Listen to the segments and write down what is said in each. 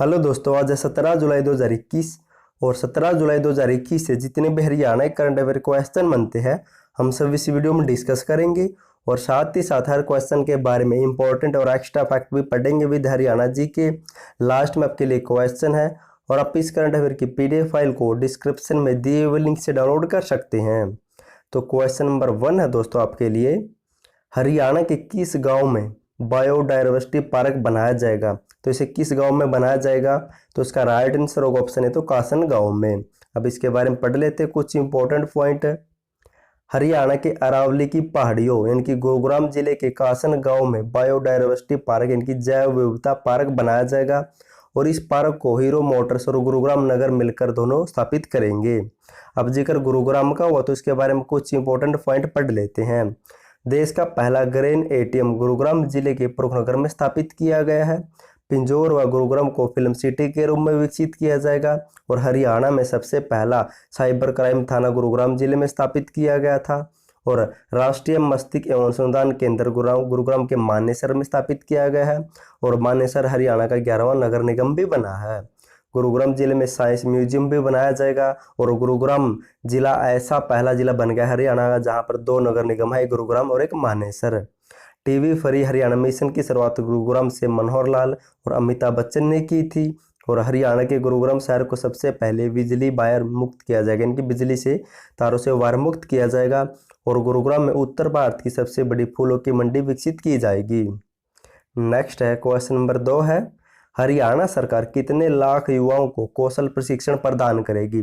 Hello दोस्तों, आज है 17 जुलाई 2021 और 17 जुलाई 2021 से जितने भी हरियाणा करंट अफेयर क्वेश्चन बनते हैं हम सब इस वीडियो में डिस्कस करेंगे और साथ ही साथ हर क्वेश्चन के बारे में इंपॉर्टेंट और एक्स्ट्रा फैक्ट भी पढ़ेंगे विद हरियाणा जी के। लास्ट में आपके लिए क्वेश्चन है और आप इस करंट अफेयर की पीडीएफ फाइल को डिस्क्रिप्शन में दिए हुए लिंक से डाउनलोड कर सकते हैं। तो क्वेश्चन नंबर 1 है दोस्तों आपके लिए, हरियाणा के किस गाँव में बायोडायवर्सिटी पार्क बनाया जाएगा? तो इसे किस गांव में बनाया जाएगा? तो इसका राइट आंसर होगा ऑप्शन है तो कासन गांव में। अब इसके बारे में पढ़ लेते हैं कुछ इंपॉर्टेंट पॉइंट। हरियाणा के अरावली की पहाड़ियों यानी कि गुरुग्राम जिले के कासन गांव में बायोडायवर्सिटी पार्क यानी कि जैव विविधता पार्क बनाया जाएगा और इस पार्क को हीरो मोटर्स और गुरुग्राम नगर मिलकर दोनों स्थापित करेंगे। अब जिक्र गुरुग्राम का हुआ तो इसके बारे में कुछ इंपॉर्टेंट पॉइंट पढ़ लेते हैं। देश का पहला ग्रेन एटीएम गुरुग्राम जिले के प्रमुखनगर में स्थापित किया गया है। पिंजौर व गुरुग्राम को फिल्म सिटी के रूप में विकसित किया जाएगा और हरियाणा में सबसे पहला साइबर क्राइम थाना गुरुग्राम जिले में स्थापित किया गया था और राष्ट्रीय मस्तिष्क एवं अनुसंधान केंद्र गुरुग्राम के मानेसर में स्थापित किया गया है और मानेसर हरियाणा का 11वां नगर निगम भी बना है। गुरुग्राम जिले में साइंस म्यूजियम भी बनाया जाएगा और गुरुग्राम जिला ऐसा पहला जिला बन गया हरियाणा का जहां पर 2 नगर निगम है, एक गुरुग्राम और एक Manesar. TV free Haryana mission की शुरुआत गुरुग्राम से मनोहर लाल और अमिताभ बच्चन ने की थी और हरियाणा के गुरुग्राम शहर को सबसे पहले बिजली वायर मुक्त किया जाएगा, इनकी बिजली से तारों से वायर मुक्त किया जाएगा और गुरुग्राम में उत्तर भारत की सबसे बड़ी फूलों की मंडी विकसित की जाएगी। नेक्स्ट है क्वेश्चन नंबर 2 है, हरियाणा सरकार कितने लाख युवाओं को कौशल प्रशिक्षण प्रदान करेगी?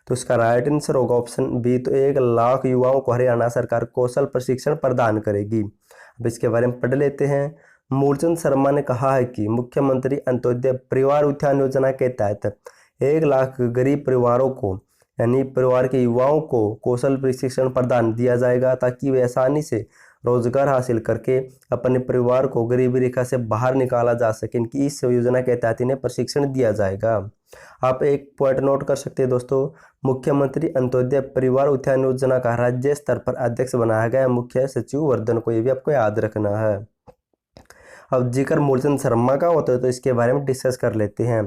तो इसका राइट आंसर होगा ऑप्शन बी, तो 1 लाख युवाओं को हरियाणा सरकार कौशल प्रशिक्षण प्रदान करेगी। अब इसके बारे में पढ़ लेते हैं। मूलचंद शर्मा ने कहा है कि मुख्यमंत्री अंत्योदय परिवार उत्थान योजना के तहत 1 लाख गरीब परिवारों को यानी परिवार के युवाओं को कौशल प्रशिक्षण प्रदान दिया जाएगा ताकि वे आसानी से रोजगार हासिल करके अपने परिवार को गरीबी रेखा से बाहर निकाला जा सके। इनकी इस योजना के तहत इन्हें प्रशिक्षण दिया जाएगा। आप एक पॉइंट नोट कर सकते हैं दोस्तों, मुख्यमंत्री अंत्योदय परिवार उत्थान योजना का राज्य स्तर पर अध्यक्ष बनाया गया मुख्य सचिव वर्धन को, ये भी आपको याद रखना है। अब जिक्र मूलचंद शर्मा का होता है तो इसके बारे में डिस्कस कर लेते हैं।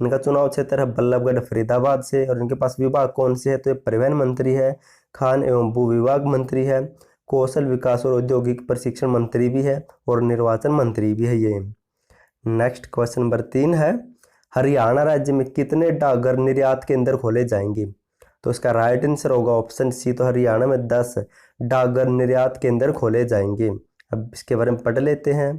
इनका चुनाव क्षेत्र है बल्लभगढ़ फरीदाबाद से और इनके पास विभाग कौन से है? तो ये परिवहन मंत्री है, खान एवं भू विभाग मंत्री है, कौशल विकास और औद्योगिक प्रशिक्षण मंत्री भी है और निर्वाचन मंत्री भी है ये। नेक्स्ट क्वेश्चन नंबर 3 है, हरियाणा राज्य में कितने डाकघर निर्यात केंद्र खोले जाएंगे? तो इसका राइट आंसर होगा ऑप्शन सी, तो हरियाणा में 10 डाकघर निर्यात केंद्र खोले जाएंगे। अब इसके बारे में पढ़ लेते हैं।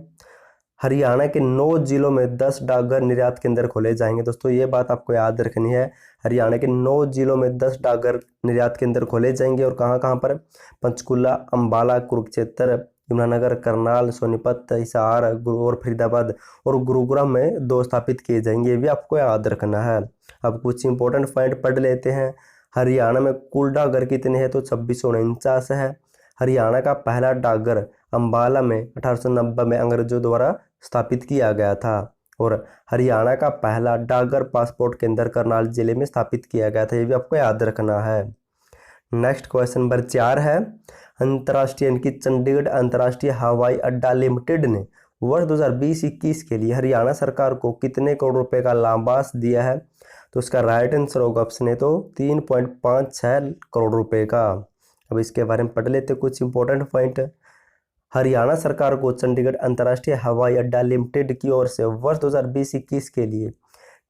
हरियाणा के 9 जिलों में 10 डाकघर निर्यात केंद्र खोले जाएंगे। दोस्तों ये बात आपको याद रखनी है, हरियाणा के 9 जिलों में 10 डाकघर निर्यात केंद्र खोले जाएंगे और कहाँ कहाँ पर? पंचकुला, अंबाला, कुरुक्षेत्र, यमुनानगर, करनाल, सोनीपत, हिसार और फरीदाबाद और गुरुग्राम में 2 स्थापित किए जाएंगे, ये भी आपको याद रखना है। अब कुछ इंपॉर्टेंट पॉइंट पढ़ लेते हैं। हरियाणा में कुल डाकघर कितने हैं? तो 2649 है। हरियाणा का पहला डाकघर अंबाला में 1890 में अंग्रेजों द्वारा स्थापित किया गया था और हरियाणा का पहला डाकघर पासपोर्ट केंद्र करनाल जिले में स्थापित किया गया था, ये भी आपको याद रखना है। नेक्स्ट क्वेश्चन नंबर 4 है, अंतर्राष्ट्रीय यानी कि चंडीगढ़ अंतर्राष्ट्रीय हवाई अड्डा लिमिटेड ने वर्ष 2020-21 के लिए हरियाणा सरकार को कितने करोड़ रुपए का लाभांश दिया है? तो उसका राइट आंसर होगा ऑप्शन है तो 3.56 करोड़ रुपए का। अब इसके बारे में पढ़ लेते कुछ इंपॉर्टेंट पॉइंट। हरियाणा सरकार को चंडीगढ़ अंतर्राष्ट्रीय हवाई अड्डा लिमिटेड की ओर से वर्ष 2020-21 के लिए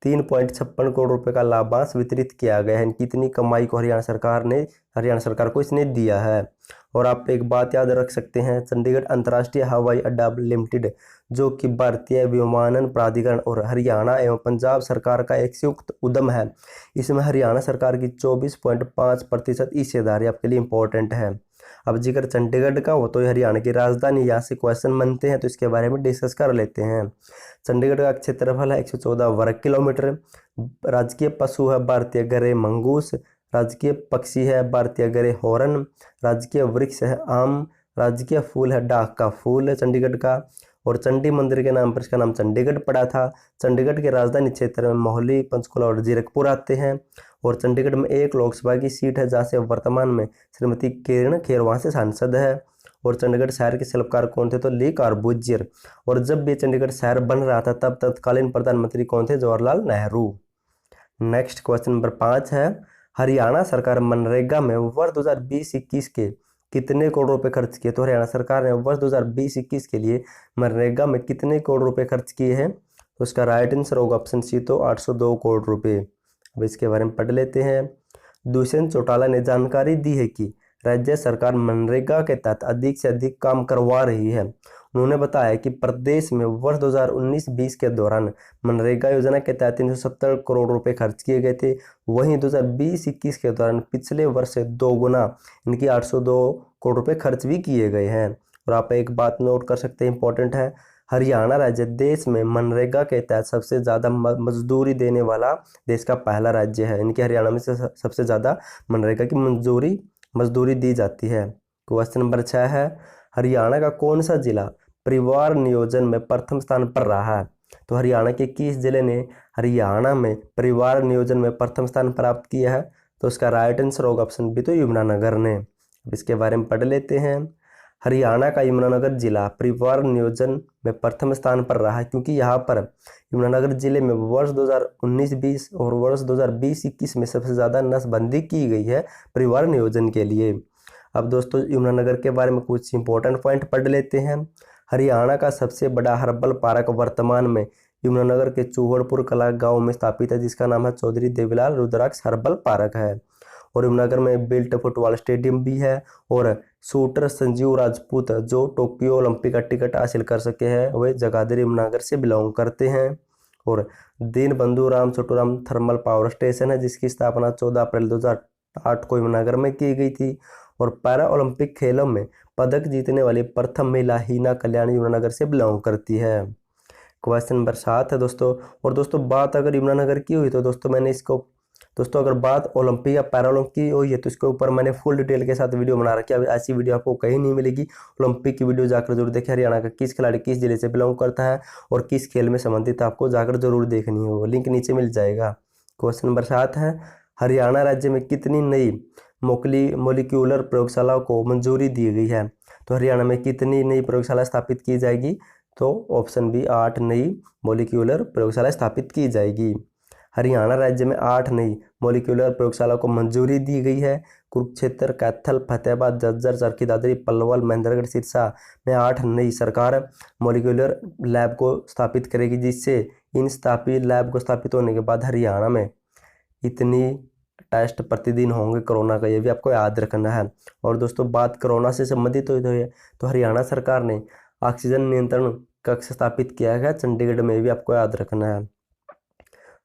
3.56 करोड़ रुपए का लाभांश वितरित किया गया है। कितनी कमाई को हरियाणा सरकार को इसने दिया है? और आप एक बात याद रख सकते हैं, चंडीगढ़ अंतर्राष्ट्रीय हवाई अड्डा लिमिटेड जो कि भारतीय विमानन प्राधिकरण और हरियाणा एवं पंजाब सरकार का एक संयुक्त उद्यम है, इसमें हरियाणा सरकार की 24.5% हिस्सेदारी आपके लिए इंपॉर्टेंट है। अब जिक्र चंडीगढ़ का हो तो हरियाणा की राजधानी, यहाँ से क्वेश्चन बनते हैं तो इसके बारे में डिस्कस कर लेते हैं। चंडीगढ़ का क्षेत्रफल है 114 वर्ग किलोमीटर। राजकीय पशु है भारतीय गरे मंगूस, राजकीय पक्षी है भारतीय गरे हॉर्न, राजकीय वृक्ष है आम, राजकीय फूल है डाक का फूल है चंडीगढ़ का और चंडी मंदिर के नाम पर इसका नाम चंडीगढ़ पड़ा था। चंडीगढ़ के राजधानी क्षेत्र में मोहाली, पंचकुला और जीरकपुर आते हैं और चंडीगढ़ में 1 लोकसभा की सीट है जहाँ से वर्तमान में श्रीमती किरण खेर वहाँ से सांसद है और चंडीगढ़ शहर के शिल्पकार कौन थे? तो ली कॉर्बूजियर। और जब भी चंडीगढ़ शहर बन रहा था तब तत्कालीन प्रधानमंत्री कौन थे? Jawaharlal Nehru. Next question number 5 है, हरियाणा सरकार मनरेगा में वर्ष 2020-21 के कितने करोड़ रुपए खर्च किए? तो हरियाणा सरकार ने वर्ष 2020-21 के लिए मनरेगा में कितने करोड़ रुपए खर्च किए हैं? तो उसका राइट आंसर होगा ऑप्शन सी, तो 802 करोड़ रुपए। अब इसके बारे में पढ़ लेते हैं। दुष्यंत चौटाला ने जानकारी दी है कि राज्य सरकार मनरेगा के तहत अधिक से अधिक काम करवा रही है। उन्होंने बताया कि प्रदेश में वर्ष 2019-20 के दौरान मनरेगा योजना के तहत 370 करोड़ रुपए खर्च किए गए थे। वहीं 2020-21 के दौरान पिछले वर्ष से 2 गुना इनकी 802 करोड़ रुपए खर्च भी किए गए हैं। और आप एक बात नोट कर सकते हैं, इंपॉर्टेंट है, हरियाणा राज्य देश में मनरेगा के तहत सबसे ज़्यादा मजदूरी देने वाला देश का पहला राज्य है। इनके हरियाणा में से सबसे ज़्यादा मनरेगा की मजदूरी दी जाती है। क्वेश्चन नंबर 6 है, हरियाणा का कौन सा जिला परिवार नियोजन में प्रथम स्थान पर रहा है? तो हरियाणा के किस जिले ने हरियाणा में परिवार नियोजन में प्रथम स्थान प्राप्त किया है? तो उसका राइट आंसर होगा ऑप्शन बी, तो यमुनानगर ने। अब इसके बारे में पढ़ लेते हैं। हरियाणा का यमुनानगर जिला परिवार नियोजन में प्रथम स्थान पर रहा है, क्योंकि यहाँ पर यमुनानगर जिले में वर्ष 2019-20 और वर्ष 2020-21 में सबसे ज़्यादा नसबंदी की गई है परिवार नियोजन के लिए। अब दोस्तों यमुनानगर के बारे में कुछ इंपॉर्टेंट पॉइंट पढ़ लेते हैं। हरियाणा का सबसे बड़ा हर्बल पार्क वर्तमान में यमुनानगर के चूहड़पुर कला गांव में स्थापित है, जिसका नाम है चौधरी देवीलाल रुद्राक्ष हर्बल पार्क है। और यमुनानगर में बिल्ट फुटबॉल स्टेडियम भी है। और शूटर संजीव राजपूत जो टोक्यो ओलंपिक का टिकट हासिल कर सके हैं वे जगाधरी यमुनानगर से बिलोंग करते हैं। और Deenbandhu Ram Chhotu Ram thermal power station है, जिसकी स्थापना 14 अप्रैल 2008 को यमुनानगर में की गई थी। और पैरा ओलंपिक खेलों में पदक जीतने वाली प्रथम महिला हीना कल्याणी यमुनानगर से बिलोंग करती है। क्वेश्चन नंबर 7 है दोस्तों। और दोस्तों बात अगर यमुनानगर की हुई तो दोस्तों मैंने इसको अगर बात ओलंपिक या पैरालंपिक की हुई है तो इसके ऊपर मैंने फुल डिटेल के साथ वीडियो बना रखी है। ऐसी वीडियो आपको कहीं नहीं मिलेगी। ओलंपिक की वीडियो जाकर जरूर देखें। हरियाणा का किस खिलाड़ी किस जिले से बिलोंग करता है और किस खेल में संबंधित आपको जाकर जरूर देखनी हो, लिंक नीचे मिल जाएगा। क्वेश्चन नंबर 7 है, हरियाणा राज्य में कितनी नई मोलिक्यूलर प्रयोगशालाओं को मंजूरी दी गई है? तो हरियाणा में कितनी नई प्रयोगशाला स्थापित की जाएगी? तो ऑप्शन बी 8 नई मोलिक्यूलर प्रयोगशाला स्थापित की जाएगी। हरियाणा राज्य में 8 नई मोलिक्यूलर प्रयोगशाला को मंजूरी दी गई है। कुरुक्षेत्र, कैथल, फतेहाबाद, झज्जर, चरखी दादरी, पलवल, महेंद्रगढ़, सिरसा में 8 नई सरकार मोलिक्यूलर लैब को स्थापित करेगी, जिससे इन स्थापित लैब को स्थापित होने के बाद हरियाणा में इतनी टेस्ट प्रतिदिन होंगे कोरोना का, ये भी आपको याद रखना है। और दोस्तों बात कोरोना से संबंधित हुई तो हरियाणा सरकार ने ऑक्सीजन नियंत्रण कक्ष स्थापित किया है चंडीगढ़ में, भी आपको याद रखना है।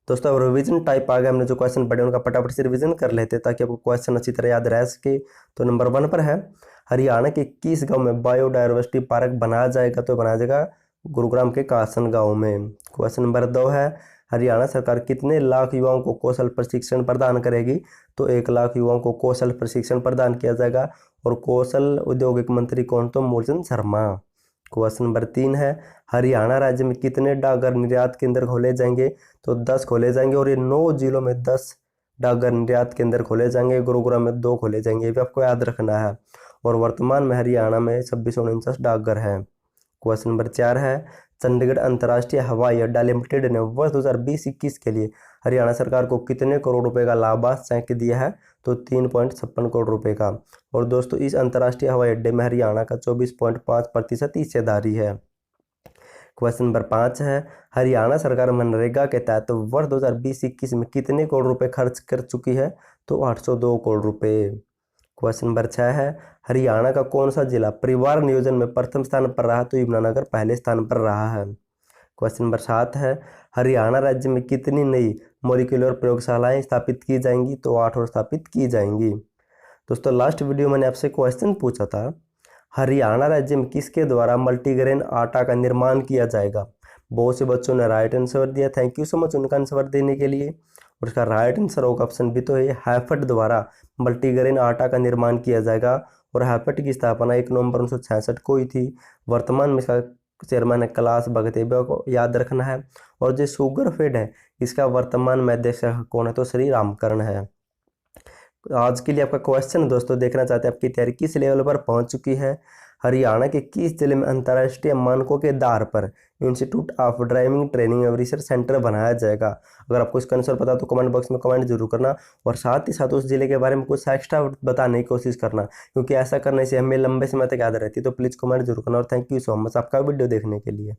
दोस्तों अब रिवीजन टाइप आ गया, हमने जो क्वेश्चन पढ़े उनका फटाफट से रिवीजन कर लेते ताकि आपको क्वेश्चन अच्छी तरह याद रह सके। तो नंबर 1 पर है, हरियाणा के किस गांव में बायोडायवर्सिटी पार्क बनाया जाएगा? तो बनाया जाएगा गुरुग्राम के कासन गांव में। क्वेश्चन नंबर 2 है, हरियाणा सरकार कितने लाख युवाओं को कौशल प्रशिक्षण प्रदान करेगी? तो 1 लाख युवाओं को कौशल प्रशिक्षण प्रदान किया जाएगा। और कौशल औद्योगिक मंत्री कौन? तो मूलचंद शर्मा। क्वेश्चन नंबर 3 है, हरियाणा राज्य में कितने डाकघर निर्यात केंद्र खोले जाएंगे? तो 10 खोले जाएंगे। और ये 9 जिलों में 10 डाकघर निर्यात केंद्र खोले जाएंगे। गुरुग्राम में 2 खोले जाएंगे, ये भी आपको याद रखना है। और वर्तमान में हरियाणा में 2649 डाकघर हैं। क्वेश्चन नंबर 4 है, चंडीगढ़ अंतर्राष्ट्रीय हवाई अड्डा लिमिटेड ने वर्ष 2020-21 के लिए हरियाणा सरकार को कितने करोड़ रुपए का लाभांश चेक दिया है? तो 3.56 करोड़ रुपए का। और दोस्तों इस अंतर्राष्ट्रीय हवाई अड्डे में हरियाणा का 24.5% हिस्सेदारी है। क्वेश्चन नंबर 5 है, हरियाणा सरकार मनरेगा के तहत वर्ष 2020-21 में कितने करोड़ रुपए खर्च कर चुकी है? तो 802 करोड़ रुपए। क्वेश्चन नंबर 6 है, हरियाणा का कौन सा जिला परिवार नियोजन में प्रथम स्थान पर रहा? तो यमुनानगर पहले स्थान पर रहा है। क्वेश्चन नंबर 7 है, हरियाणा राज्य में कितनी नई मोलिकुलर प्रयोगशालाएं स्थापित की जाएंगी? तो 8 और स्थापित की जाएंगी। दोस्तों लास्ट वीडियो मैंने आपसे क्वेश्चन पूछा था, हरियाणा राज्य में किसके द्वारा मल्टीग्रेन आटा का निर्माण किया जाएगा? बहुत से बच्चों ने राइट आंसर दिया, थैंक यू सो मच उनका आंसर देने के लिए। और इसका राइट आंसर होगा ऑप्शन बी, तो है हैफेड द्वारा मल्टीग्रेन आटा का निर्माण किया जाएगा। और हैफेड की स्थापना 1 नवंबर 1966 को हुई थी। वर्तमान में इसका चेयरमैन है कैलाश भगतेबिया को याद रखना है। और जो शुगर फेड है इसका वर्तमान में अध्यक्ष कौन है? तो श्री रामकरण है। आज के लिए आपका क्वेश्चन दोस्तों देखना चाहते हैं आपकी तैयारी किस लेवल पर पहुंच चुकी है। हरियाणा के किस जिले में अंतर्राष्ट्रीय मानकों के आधार पर इंस्टीट्यूट ऑफ ड्राइविंग ट्रेनिंग एवं रिसर्च सेंटर बनाया जाएगा? अगर आपको इसका आंसर पता तो कमेंट बॉक्स में कमेंट जरूर करना, और साथ ही साथ उस जिले के बारे में कुछ एक्स्ट्रा बताने की कोशिश करना, क्योंकि ऐसा करने से हमें लंबे समय तक याद रहती है। तो प्लीज़ कमेंट जरूर करना, और थैंक यू सो मच आपका वीडियो देखने के लिए।